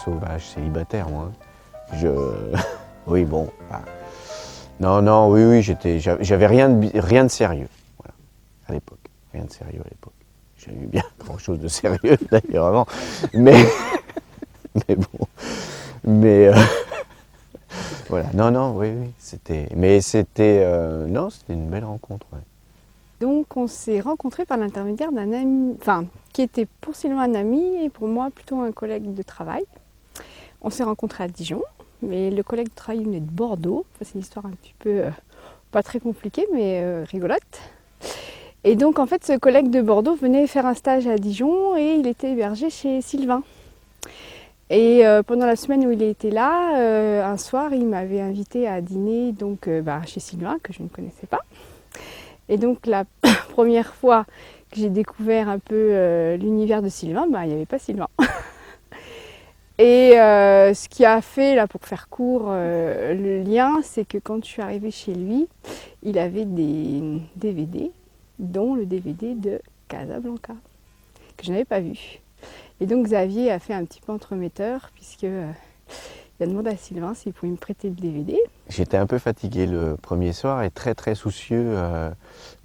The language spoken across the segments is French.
sauvage célibataire, moi. Oui, bon. Non, oui, j'avais rien de sérieux, voilà, à l'époque. Rien de sérieux à l'époque. J'avais eu bien grand-chose de sérieux, d'ailleurs, avant. Mais bon. Voilà. Non, oui, c'était... Mais c'était... non, c'était une belle rencontre, ouais. Donc on s'est rencontrés par l'intermédiaire d'un ami, enfin, qui était pour Sylvain un ami et pour moi plutôt un collègue de travail. On s'est rencontrés à Dijon, mais le collègue de travail venait de Bordeaux. Enfin, c'est une histoire un petit peu pas très compliquée, mais rigolote. Et donc en fait, ce collègue de Bordeaux venait faire un stage à Dijon et il était hébergé chez Sylvain. Et pendant la semaine où il était là, un soir, il m'avait invité à dîner donc, chez Sylvain, que je ne connaissais pas. Et donc la première fois que j'ai découvert un peu l'univers de Sylvain, il n'y avait pas Sylvain. Et ce qui a fait, là, pour faire court, le lien, c'est que quand je suis arrivée chez lui, il avait des DVD, dont le DVD de Casablanca, que je n'avais pas vu. Et donc Xavier a fait un petit peu entremetteur, puisque il a demandé à Sylvain s'il pouvait me prêter le DVD. J'étais un peu fatigué le premier soir et très très soucieux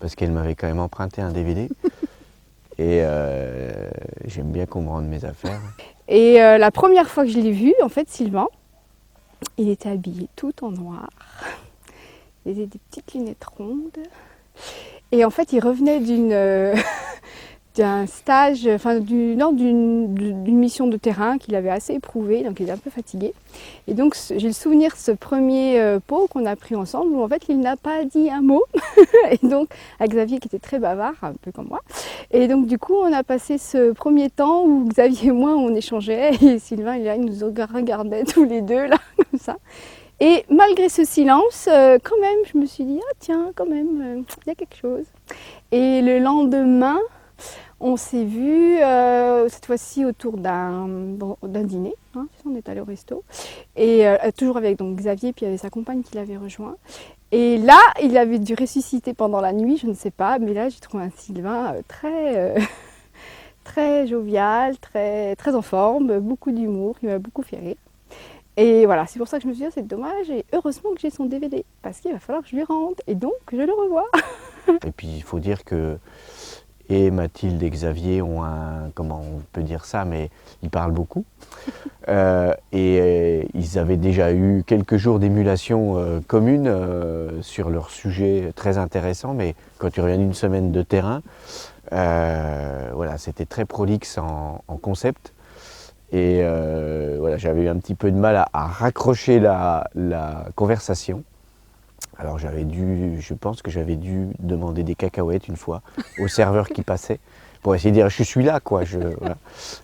parce qu'elle m'avait quand même emprunté un DVD. Et j'aime bien qu'on me rende mes affaires. Et la première fois que je l'ai vu, en fait, Sylvain, il était habillé tout en noir. Il avait des petites lunettes rondes. Et en fait, il revenait d'un stage, enfin d'une mission de terrain qu'il avait assez éprouvée, donc il était un peu fatigué. Et donc j'ai le souvenir de ce premier pot qu'on a pris ensemble où en fait il n'a pas dit un mot. Et donc avec Xavier qui était très bavard, un peu comme moi. Et donc du coup on a passé ce premier temps où Xavier et moi on échangeait et Sylvain il nous regardait tous les deux là comme ça. Et malgré ce silence, quand même je me suis dit ah tiens quand même il y a quelque chose. Et le lendemain on s'est vu cette fois-ci autour d'un dîner, hein, on est allé au resto, et toujours avec donc, Xavier, puis il y avait sa compagne qui l'avait rejoint. Et là, il avait dû ressusciter pendant la nuit, je ne sais pas, mais là j'ai trouvé un Sylvain très jovial, très en forme, beaucoup d'humour, qui m'a beaucoup fait rire. Et voilà, c'est pour ça que je me suis dit, c'est dommage, et heureusement que j'ai son DVD, parce qu'il va falloir que je lui rende, et donc je le revois. Et puis il faut dire que et Mathilde et Xavier ont un, comment on peut dire ça, mais ils parlent beaucoup. Ils avaient déjà eu quelques jours d'émulation commune sur leur sujet très intéressant, mais quand tu reviens d'une semaine de terrain, voilà, c'était très prolixe en concept. Et voilà, j'avais eu un petit peu de mal à raccrocher la conversation. Alors je pense que j'avais dû demander des cacahuètes une fois au serveur qui passait pour essayer de dire je suis là quoi. Voilà.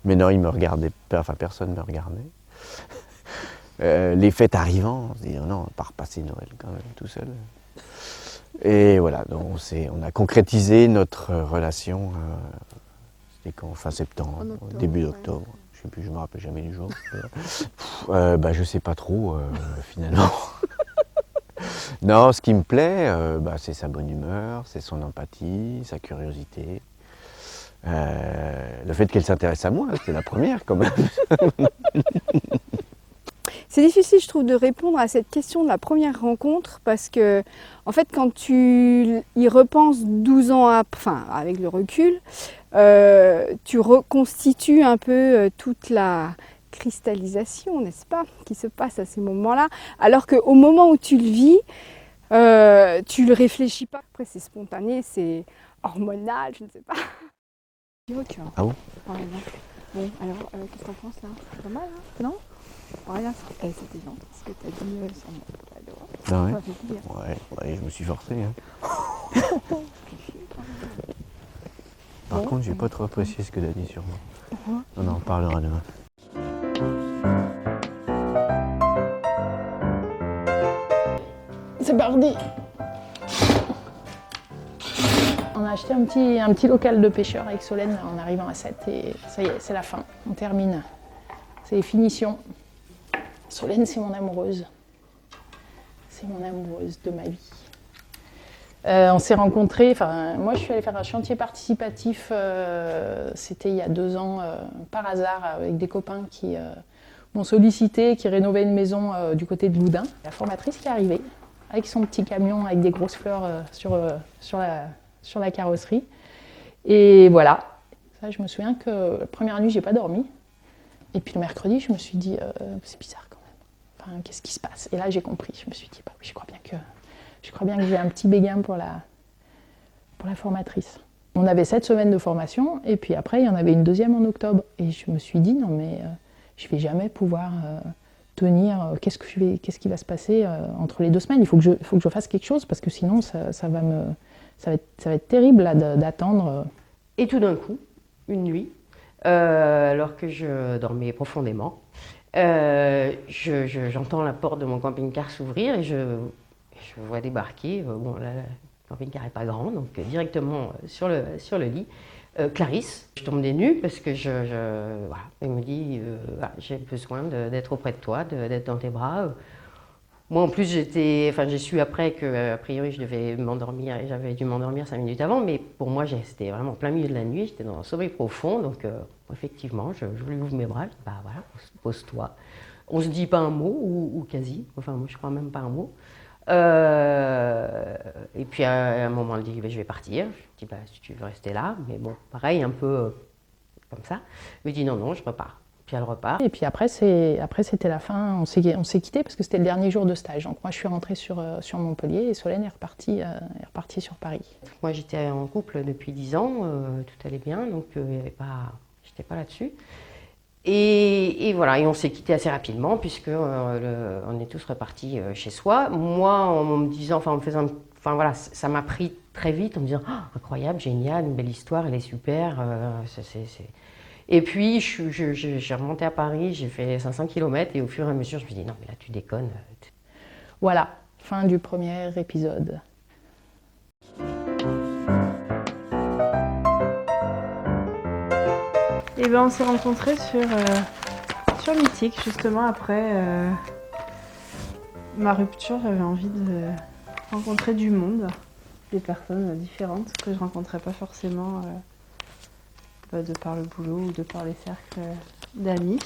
Mais non, il me regardait, enfin personne ne me regardait. Les fêtes arrivant, on se dit non, on va pas repasser Noël quand même tout seul. Et voilà, donc on a concrétisé notre relation. C'était quand, fin septembre, octobre, début d'octobre. Ouais. Je sais plus, je me rappelle jamais du jour. Je sais pas trop finalement. Non, ce qui me plaît, c'est sa bonne humeur, c'est son empathie, sa curiosité. Le fait qu'elle s'intéresse à moi, c'était la première quand même. C'est difficile, je trouve, de répondre à cette question de la première rencontre parce que, en fait, quand tu y repenses 12 ans après, enfin, avec le recul, tu reconstitues un peu toute la cristallisation, n'est-ce pas, qui se passe à ces moments-là, alors qu'au moment où tu le vis, tu le réfléchis pas. Après, c'est spontané, c'est hormonal, je ne sais pas. Ah bon? Bon, alors, qu'est-ce que t'en penses là? C'est pas mal, hein? Non? Voilà, c'était gentil ce que tu as dit sur mon cadeau. Ah ouais? Ouais, je me suis forcé. Hein. Par contre, j'ai pas trop apprécié ce que tu as dit sur moi. On en parlera demain. C'est parti. On a acheté un petit local de pêcheurs avec Solène en arrivant à 7 et ça y est, c'est la fin. On termine. C'est les finitions. Solène, c'est mon amoureuse. C'est mon amoureuse de ma vie. On s'est rencontrés, moi je suis allée faire un chantier participatif, c'était il y a 2 ans, par hasard, avec des copains m'ont sollicité, qui rénovaient une maison du côté de Loudun. La formatrice qui est arrivée avec son petit camion avec des grosses fleurs sur la carrosserie. Et voilà, ça, je me souviens que la première nuit, j'ai pas dormi. Et puis le mercredi, je me suis dit, c'est bizarre quand même. Enfin, qu'est-ce qui se passe? Et là, j'ai compris. Je me suis dit, bah oui, je crois bien que j'ai un petit béguin pour la formatrice. On avait 7 semaines de formation, et puis après, il y en avait une deuxième en octobre. Et je me suis dit, non mais je vais jamais pouvoir tenir. Qu'est-ce qui va se passer entre les 2 semaines? Il faut que je fasse quelque chose, parce que sinon, ça va être terrible là, d'attendre. Et tout d'un coup, une nuit, alors que je dormais profondément, j'entends la porte de mon camping-car s'ouvrir et je vois débarquer, bon là, le camping-car n'est pas grand, donc directement sur le lit, Clarisse. Je tombe des nues parce que voilà, elle me dit, voilà, j'ai besoin d'être auprès de toi, d'être dans tes bras. Moi en plus j'ai su après que a priori je devais m'endormir et j'avais dû m'endormir 5 minutes avant, mais pour moi c'était vraiment plein milieu de la nuit, j'étais dans un sommeil profond, donc effectivement je lui ouvre mes bras, je dis, bah voilà, pose-toi. On se dit pas un mot ou quasi, enfin moi je crois même pas un mot. Et puis à un moment elle dit bah, je vais partir, je dis bah si tu veux rester là, mais bon pareil un peu comme ça. Elle me dit non je repars. Puis elle repart. Et puis après c'était la fin, on s'est quitté parce que c'était le dernier jour de stage. Donc moi je suis rentrée sur Montpellier et Solène est repartie sur Paris. Moi j'étais en couple depuis 10 ans, tout allait bien, donc j'étais pas là-dessus. Et voilà, et on s'est quitté assez rapidement puisque on est tous repartis chez soi. Moi en me disant, enfin voilà, ça m'a pris très vite en me disant oh, incroyable, génial, une belle histoire, elle est super, Et puis, j'ai remonté à Paris, j'ai fait 500 km et au fur et à mesure, je me suis dit, non, mais là, tu déconnes. Voilà, fin du premier épisode. Et ben, on s'est rencontrés sur Mythique, justement, après ma rupture. J'avais envie de rencontrer du monde, des personnes différentes que je rencontrais pas forcément de par le boulot ou de par les cercles d'amis.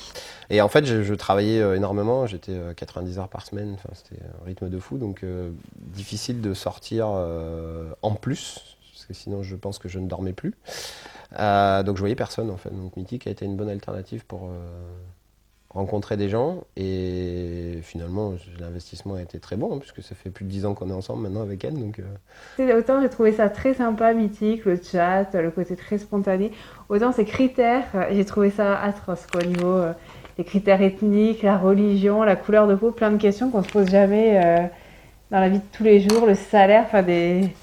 Et en fait, je travaillais énormément, j'étais 90 heures par semaine, enfin, c'était un rythme de fou, donc difficile de sortir en plus, parce que sinon je pense que je ne dormais plus. Donc je voyais personne en fait, donc Mythique a été une bonne alternative pour rencontrer des gens, et finalement l'investissement a été très bon, hein, puisque ça fait plus de 10 ans qu'on est ensemble maintenant avec elle. Donc, Autant j'ai trouvé ça très sympa, Mythique, le chat, le côté très spontané, autant ces critères, j'ai trouvé ça atroce quoi, au niveau des critères ethniques, la religion, la couleur de peau, plein de questions qu'on se pose jamais dans la vie de tous les jours, le salaire, enfin des...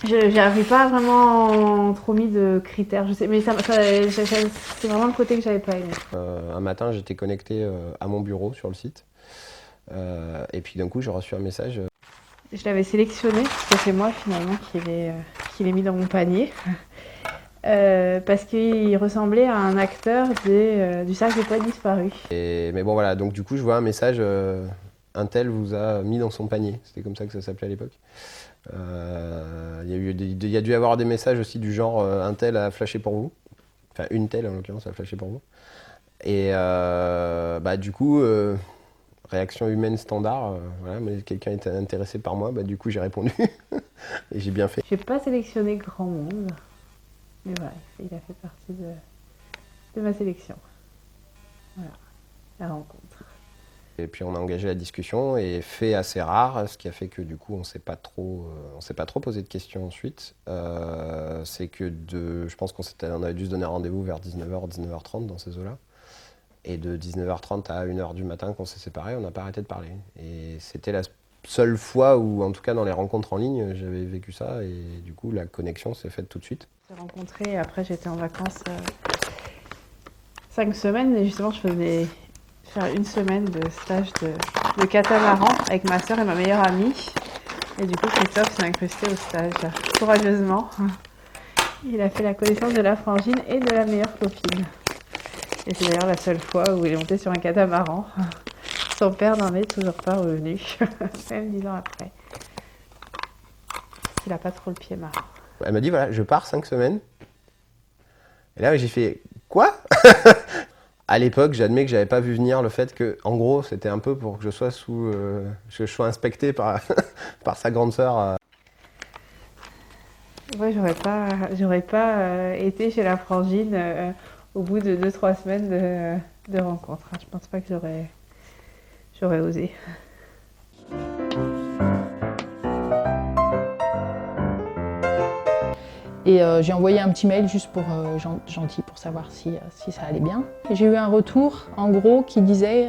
J'avais pas vraiment trop mis de critères, je sais, mais c'est vraiment le côté que j'avais pas aimé. un matin, j'étais connecté à mon bureau sur le site, et puis d'un coup, j'ai reçu un message. Je l'avais sélectionné, parce que c'est moi finalement qui l'ai mis dans mon panier, parce qu'il ressemblait à un acteur du Cercle des Poètes Disparus. Mais bon voilà, donc du coup, je vois un message, un tel vous a mis dans son panier, c'était comme ça que ça s'appelait à l'époque. Il y a dû y avoir des messages aussi du genre un tel a flashé pour vous, enfin une telle en l'occurrence a flashé pour vous, et du coup réaction humaine standard, voilà, mais quelqu'un était intéressé par moi, du coup j'ai répondu et j'ai bien fait. J'ai pas sélectionné grand monde, mais voilà, il a fait partie de ma sélection. Voilà, la rencontre. Et puis on a engagé la discussion, et fait assez rare, ce qui a fait que du coup on s'est pas trop posé de questions ensuite. C'est que je pense qu'on avait dû se donner rendez-vous vers 19h, 19h30 dans ces eaux-là. Et de 19h30 à 1h du matin qu'on s'est séparés, on n'a pas arrêté de parler. Et c'était la seule fois où, en tout cas dans les rencontres en ligne, j'avais vécu ça, et du coup la connexion s'est faite tout de suite. On s'est rencontrés et après j'étais en vacances 5 semaines, et justement je faisais faire une semaine de stage de catamaran avec ma soeur et ma meilleure amie. Et du coup, Christophe s'est incrusté au stage courageusement. Il a fait la connaissance de la frangine et de la meilleure copine. Et c'est d'ailleurs la seule fois où il est monté sur un catamaran. Son père n'en est toujours pas revenu, même 10 ans après. Il n'a pas trop le pied marin. Elle m'a dit voilà, je pars 5 semaines. Et là j'ai fait quoi? À l'époque, j'admets que j'avais pas vu venir le fait que, en gros, c'était un peu pour que je sois que je sois inspecté par, par sa grande sœur. Ouais, j'aurais pas été chez la frangine au bout de 2-3 semaines de rencontre. Je pense pas que j'aurais osé. Et j'ai envoyé un petit mail juste pour gentil pour savoir si ça allait bien. Et j'ai eu un retour, en gros, qui disait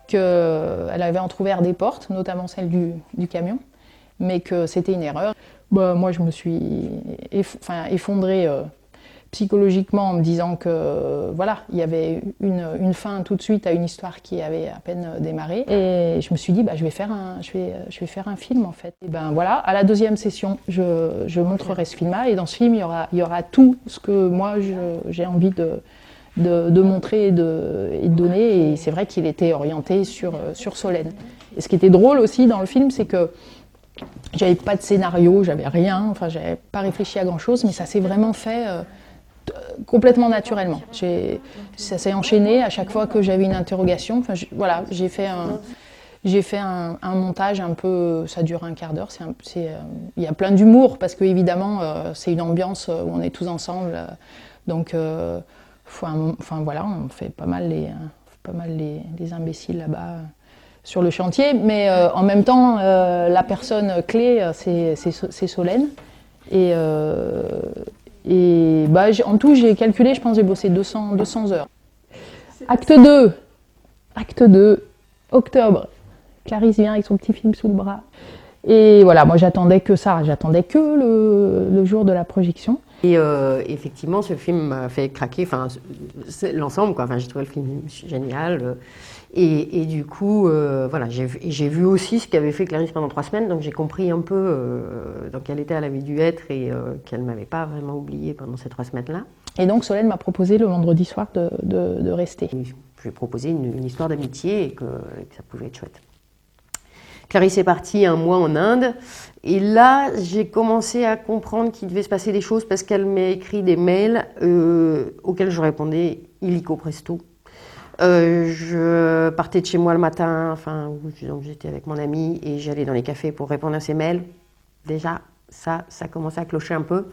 qu'elle avait entrouvert des portes, notamment celle du camion, mais que c'était une erreur. Bah, moi, je me suis effondrée psychologiquement en me disant que voilà, il y avait une fin tout de suite à une histoire qui avait à peine démarré. Et je me suis dit, bah, je vais faire un film en fait. Et ben voilà, à la deuxième session, je montrerai ce film-là. Et dans ce film, il y aura tout ce que moi j'ai envie de montrer et de donner. Et c'est vrai qu'il était orienté sur Solène. Et ce qui était drôle aussi dans le film, c'est que j'avais pas de scénario, j'avais rien, enfin j'avais pas réfléchi à grand chose, mais ça s'est vraiment fait complètement naturellement. Ça s'est enchaîné à chaque fois que j'avais une interrogation. Enfin, voilà, j'ai fait un montage un peu, ça dure un quart d'heure. Il y a plein d'humour parce que évidemment c'est une ambiance où on est tous ensemble, donc enfin voilà, on fait pas mal les imbéciles là-bas sur le chantier, mais en même temps, la personne clé, c'est Solène. Et bah, en tout, j'ai calculé, je pense que j'ai bossé 200 heures. Acte 2, octobre. Clarisse vient avec son petit film sous le bras. Et voilà, moi j'attendais que le jour de la projection. Et effectivement, ce film m'a fait craquer, enfin, l'ensemble, quoi. Enfin, j'ai trouvé le film génial. Et du coup, voilà, j'ai vu aussi ce qu'avait fait Clarisse pendant 3 semaines, donc j'ai compris un peu dans quel état elle avait dû être et qu'elle ne m'avait pas vraiment oubliée pendant ces 3 semaines-là. Et donc Solène m'a proposé le vendredi soir de rester. Je lui ai proposé une histoire d'amitié et que ça pouvait être chouette. Clarisse est partie 1 mois en Inde et là j'ai commencé à comprendre qu'il devait se passer des choses parce qu'elle m'a écrit des mails auxquels je répondais illico presto. Je partais de chez moi le matin, enfin j'étais avec mon ami et j'allais dans les cafés pour répondre à ses mails. Déjà ça commençait à clocher un peu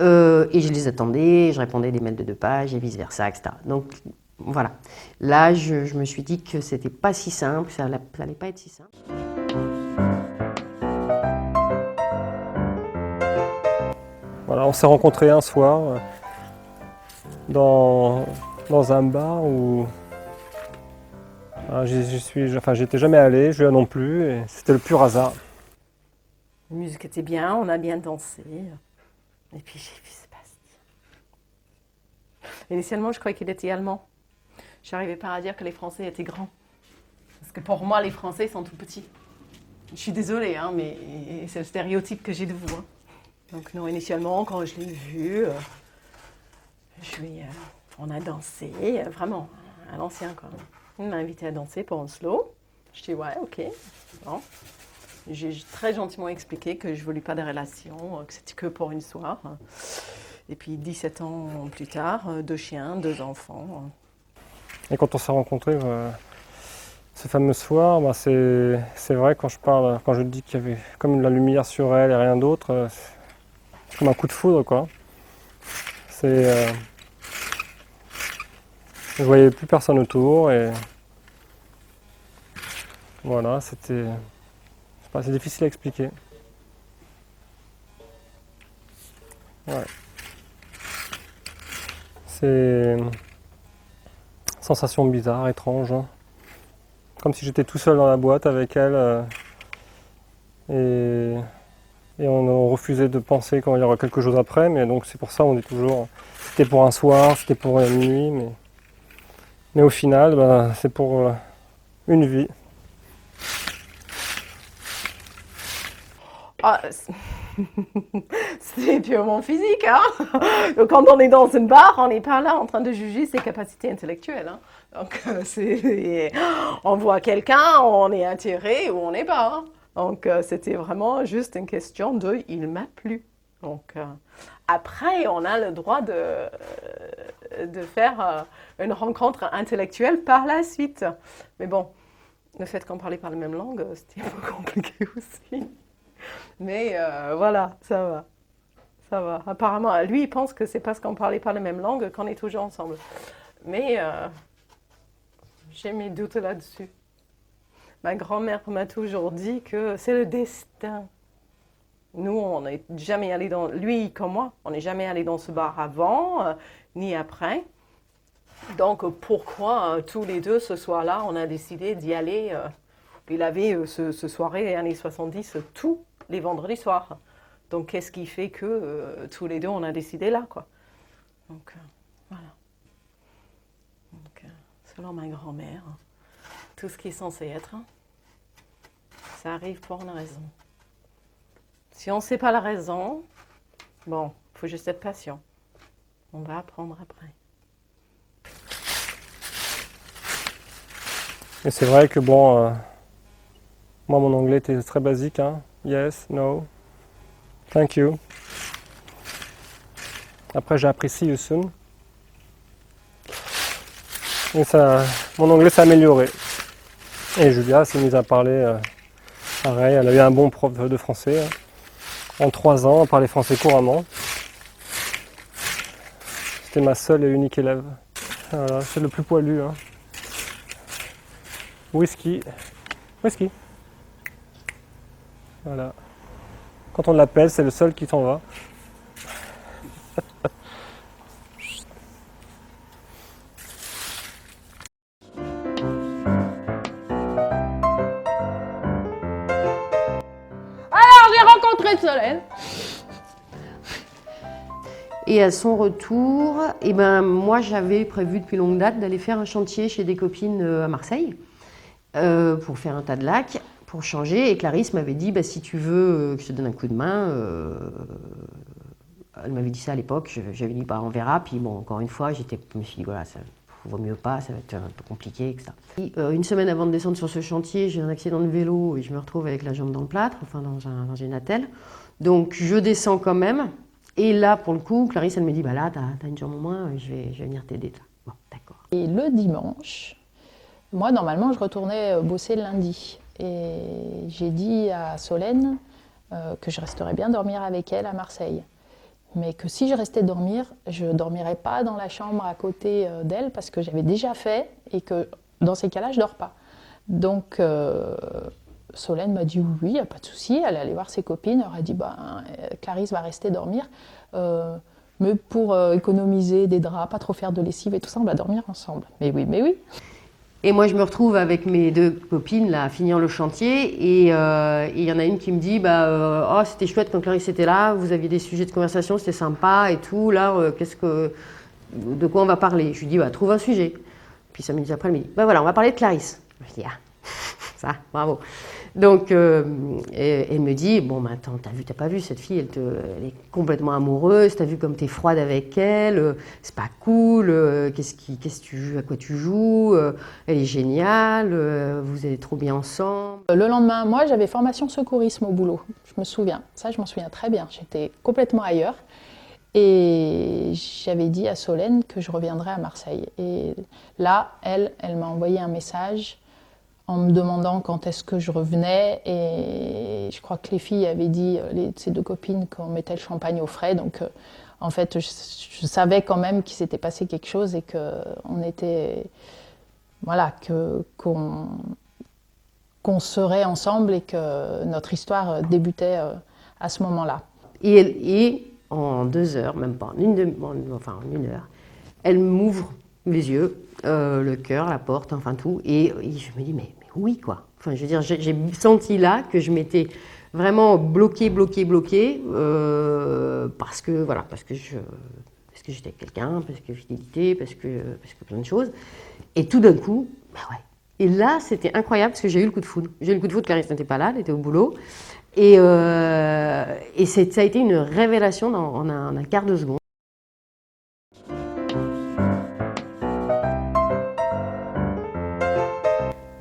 et je les attendais, je répondais des mails de 2 pages et vice versa, etc. Donc voilà, là je me suis dit que c'était pas si simple, ça allait pas être si simple. Voilà, on s'est rencontrés un soir dans un bar où j'étais jamais allé, je non plus, et c'était le pur hasard. La musique était bien, on a bien dansé. Et puis j'ai vu Sébastien. Initialement, je croyais qu'il était allemand. Je n'arrivais pas à dire que les Français étaient grands. Parce que pour moi, les Français sont tout petits. Je suis désolée, hein, mais c'est le stéréotype que j'ai de vous. Hein. Donc non, initialement, quand je l'ai vu, on a dansé, vraiment, à l'ancien, quoi. Il m'a invité à danser pour un slow. Je dis ouais, ok. Bon. J'ai très gentiment expliqué que je ne voulais pas de relation, que c'était que pour une soirée. Et puis 17 ans plus tard, 2 chiens, 2 enfants. Et quand on s'est rencontrés ce fameux soir, bah c'est vrai quand je dis qu'il y avait comme de la lumière sur elle et rien d'autre, c'est comme un coup de foudre quoi. Je voyais plus personne autour et voilà, c'est difficile à expliquer. Ouais. C'est une sensation bizarre, étrange. Hein. Comme si j'étais tout seul dans la boîte avec elle et on refusait de penser qu'il y aura quelque chose après, mais donc c'est pour ça on dit toujours c'était pour un soir, c'était pour une nuit, mais au final bah, c'est pour une vie. Ah, c'est purement physique, hein. Quand on est dans une bar, on n'est pas là en train de juger ses capacités intellectuelles. Hein. Donc, on voit quelqu'un, on est attiré ou on n'est pas. Hein. Donc, c'était vraiment juste une question de « il m'a plu ». Donc, après, on a le droit de faire une rencontre intellectuelle par la suite. Mais bon, le fait qu'on ne parlait pas la même langue, c'était un peu compliqué aussi. Mais voilà, ça va. Ça va. Apparemment, lui, il pense que c'est parce qu'on ne parlait pas la même langue qu'on est toujours ensemble. Mais j'ai mes doutes là-dessus. Ma grand-mère m'a toujours dit que c'est le destin. Nous, on n'est jamais allé dans... Lui comme moi, on n'est jamais allé dans ce bar avant, ni après. Donc, pourquoi tous les deux, ce soir-là, on a décidé d'y aller. Il avait ce soirée années 70 tous les vendredis soirs. Donc, qu'est-ce qui fait que tous les deux, on a décidé là, quoi. Donc, voilà. Donc, selon ma grand-mère, tout ce qui est censé être, ça arrive pour une raison. Si on ne sait pas la raison, bon, il faut juste être patient. On va apprendre après. Et c'est vrai que bon, moi mon anglais était très basique, hein. Yes, no, thank you. Après j'ai appris see you soon. Et ça, mon anglais s'est amélioré. Et Julia s'est mise à parler pareil, elle a eu un bon prof de français. En 3 ans, elle parlait français couramment. C'était ma seule et unique élève. Voilà, c'est le plus poilu, hein. Whisky. Whisky. Voilà. Quand on l'appelle, c'est le seul qui s'en va. Alors, j'ai rencontré Solène. Et à son retour, eh ben, moi j'avais prévu depuis longue date d'aller faire un chantier chez des copines à Marseille pour faire un tas de lacs, pour changer. Et Clarisse m'avait dit, bah, si tu veux que je te donne un coup de main, elle m'avait dit ça à l'époque, j'avais dit, bah, on verra. Puis bon, encore une fois, je me suis dit, voilà, ça vaut mieux pas, ça va être un peu compliqué, etc. Et, une semaine avant de descendre sur ce chantier, j'ai un accident de vélo et je me retrouve avec la jambe dans le plâtre, enfin dans une attelle. Donc je descends quand même. Et là, pour le coup, Clarisse, elle me dit, bah là, t'as une jambe en moins, je vais venir t'aider. Bon, d'accord. Et le dimanche, moi, normalement, je retournais bosser le lundi. Et j'ai dit à Solène que je resterais bien dormir avec elle à Marseille. Mais que si je restais dormir, je ne dormirais pas dans la chambre à côté d'elle parce que j'avais déjà fait et que dans ces cas-là, je ne dors pas. Donc, Solène m'a dit oui, il n'y a pas de souci. Elle est allée voir ses copines, elle a dit Clarisse va rester dormir. Mais pour économiser des draps, pas trop faire de lessive et tout ça, on va dormir ensemble. Mais oui, mais oui. Et moi, je me retrouve avec mes 2 copines là, à finir le chantier. Et il y en a une qui me dit oh, c'était chouette quand Clarisse était là, vous aviez des sujets de conversation, c'était sympa et tout. Là, de quoi on va parler? Je lui dis trouve un sujet. Puis 5 minutes après, elle me dit voilà, on va parler de Clarisse. Je dis ça, bravo. Donc, elle me dit bon, attends, t'as pas vu cette fille, elle est complètement amoureuse, t'as vu comme t'es froide avec elle, c'est pas cool, qu'est-ce que tu joues, à quoi tu joues, elle est géniale, vous allez trop bien ensemble. Le lendemain, moi, j'avais formation secourisme au boulot, je me souviens, ça je m'en souviens très bien, j'étais complètement ailleurs. Et j'avais dit à Solène que je reviendrais à Marseille. Et là, elle m'a envoyé un message en me demandant quand est-ce que je revenais. Et je crois que les filles avaient dit, ces 2 copines, qu'on mettait le champagne au frais. Donc, en fait, je savais quand même qu'il s'était passé quelque chose et qu'on était... Voilà, qu'on serait ensemble et que notre histoire débutait à ce moment-là. Et en 2 heures, même pas, en 1 heure, elle m'ouvre les yeux, le cœur, la porte, enfin tout, et je me dis mais oui quoi. Enfin, je veux dire, j'ai senti là que je m'étais vraiment bloquée, parce que j'étais avec quelqu'un, parce que fidélité, parce que plein de choses. Et tout d'un coup, ouais. Et là, c'était incroyable parce que j'ai eu le coup de foudre. J'ai eu le coup de foudre, Clarisse n'était pas là, elle était au boulot. Et ça a été une révélation en un quart de seconde.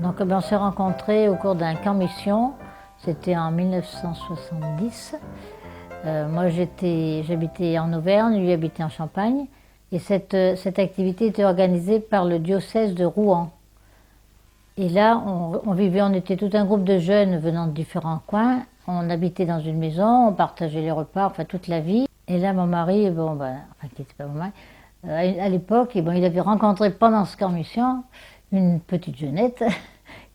Donc on s'est rencontrés au cours d'un camp mission, c'était en 1970. Moi, j'habitais en Auvergne, lui habitait en Champagne. Et cette activité était organisée par le diocèse de Rouen. Et là, on était tout un groupe de jeunes venant de différents coins. On habitait dans une maison, on partageait les repas, enfin toute la vie. Et là, mon mari, qui n'était pas mon mari, à l'époque, il avait rencontré pendant ce camp mission une petite jeunette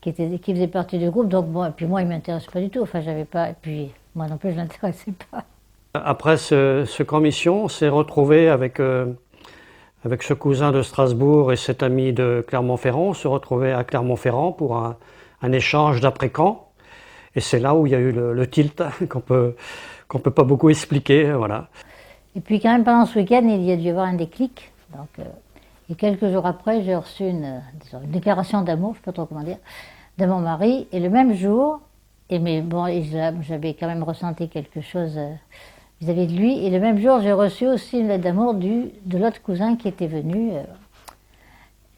qui faisait partie du groupe. Donc et puis moi, il ne m'intéressait pas du tout. Enfin, j'avais pas. Et puis moi non plus, je ne l'intéressais pas. Après ce camp mission, on s'est retrouvé avec ce cousin de Strasbourg et cet ami de Clermont-Ferrand. On se retrouvait à Clermont-Ferrand pour un échange d'après-camp. Et c'est là où il y a eu le tilt qu'on peut pas beaucoup expliquer. Voilà. Et puis quand même pendant ce week-end, il y a dû y avoir un déclic. Donc, et quelques jours après, j'ai reçu une déclaration d'amour, je ne sais pas trop comment dire, de mon mari. Et le même jour, j'avais quand même ressenti quelque chose vis-à-vis de lui. Et le même jour, j'ai reçu aussi une lettre d'amour de l'autre cousin qui était venu.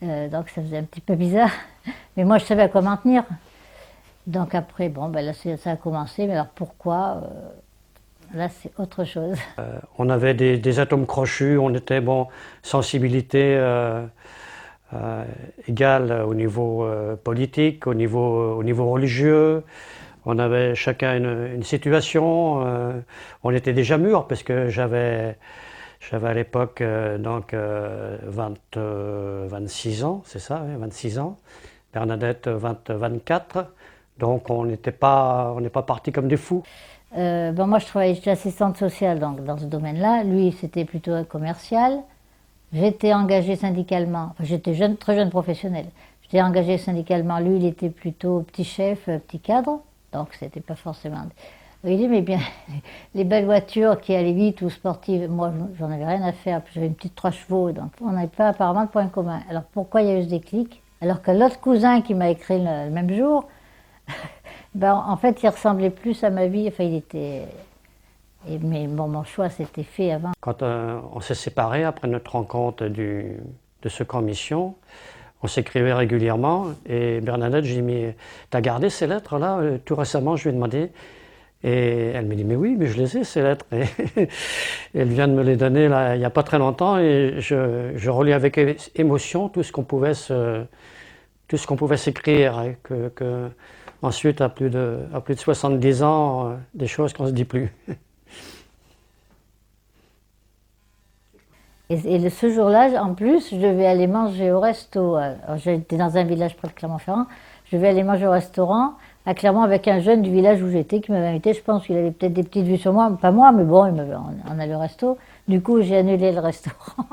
Donc ça faisait un petit peu bizarre. Mais moi, je savais à quoi m'en tenir. Donc après, là, ça a commencé. Mais alors pourquoi là, c'est autre chose. On avait des atomes crochus, on était, sensibilité égale au niveau politique, au niveau religieux. On avait chacun une situation. On était déjà mûrs parce que j'avais à l'époque 26 ans, c'est ça, 26 ans. Bernadette 24. Donc on n'est pas partis comme des fous. Moi, j'étais assistante sociale dans ce domaine-là. Lui, c'était plutôt un commercial. J'étais engagée syndicalement. Enfin, j'étais très jeune professionnelle. J'étais engagée syndicalement. Lui, il était plutôt petit chef, petit cadre. Donc, c'était pas forcément. Il aimait bien les belles voitures qui allaient vite ou sportives. Moi, j'en avais rien à faire. J'avais une petite 3 chevaux. Donc, on n'avait pas apparemment de point commun. Alors, pourquoi il y a eu ce déclic? Alors que l'autre cousin qui m'a écrit le même jour, en fait, il ressemblait plus à ma vie. Enfin, mais mon choix s'était fait avant. Quand on s'est séparés après notre rencontre de ce camp mission, on s'écrivait régulièrement. Et Bernadette, j'ai dit, mais t'as gardé ces lettres-là? Tout récemment, je lui ai demandé. Et elle me dit, mais oui, mais je les ai, ces lettres. Et elle vient de me les donner là, il n'y a pas très longtemps. Et je relis avec émotion tout ce qu'on pouvait s'écrire. Et ensuite, à plus de 70 ans, des choses qu'on ne se dit plus. Et ce jour-là, en plus, je devais aller manger au resto. J'étais dans un village près de Clermont-Ferrand. Je devais aller manger au restaurant à Clermont avec un jeune du village où j'étais qui m'avait invité. Je pense qu'il avait peut-être des petites vues sur moi, pas moi, mais bon, on allait au resto. Du coup, j'ai annulé le restaurant.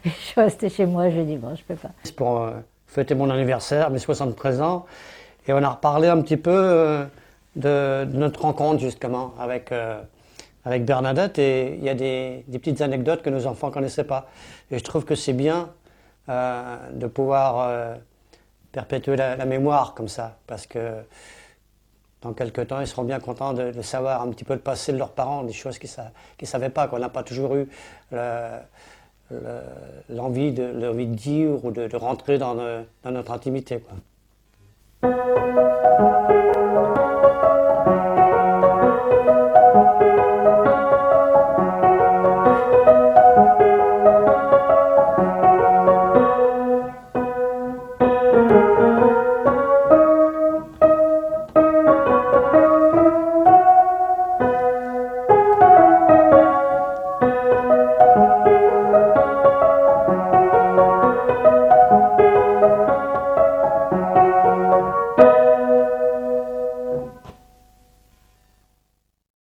Et je suis restée chez moi. Je lui ai dit, bon, je peux pas. C'est pour fêter mon anniversaire, mes 73 ans. Et on a reparlé un petit peu de notre rencontre, justement, avec Bernadette. Et il y a des petites anecdotes que nos enfants ne connaissaient pas. Et je trouve que c'est bien de pouvoir perpétuer la mémoire comme ça. Parce que dans quelques temps, ils seront bien contents de savoir un petit peu le passé de leurs parents, des choses qu'ils ne savaient pas, qu'on n'a pas toujours eu l'envie de dire ou de rentrer dans notre intimité, quoi.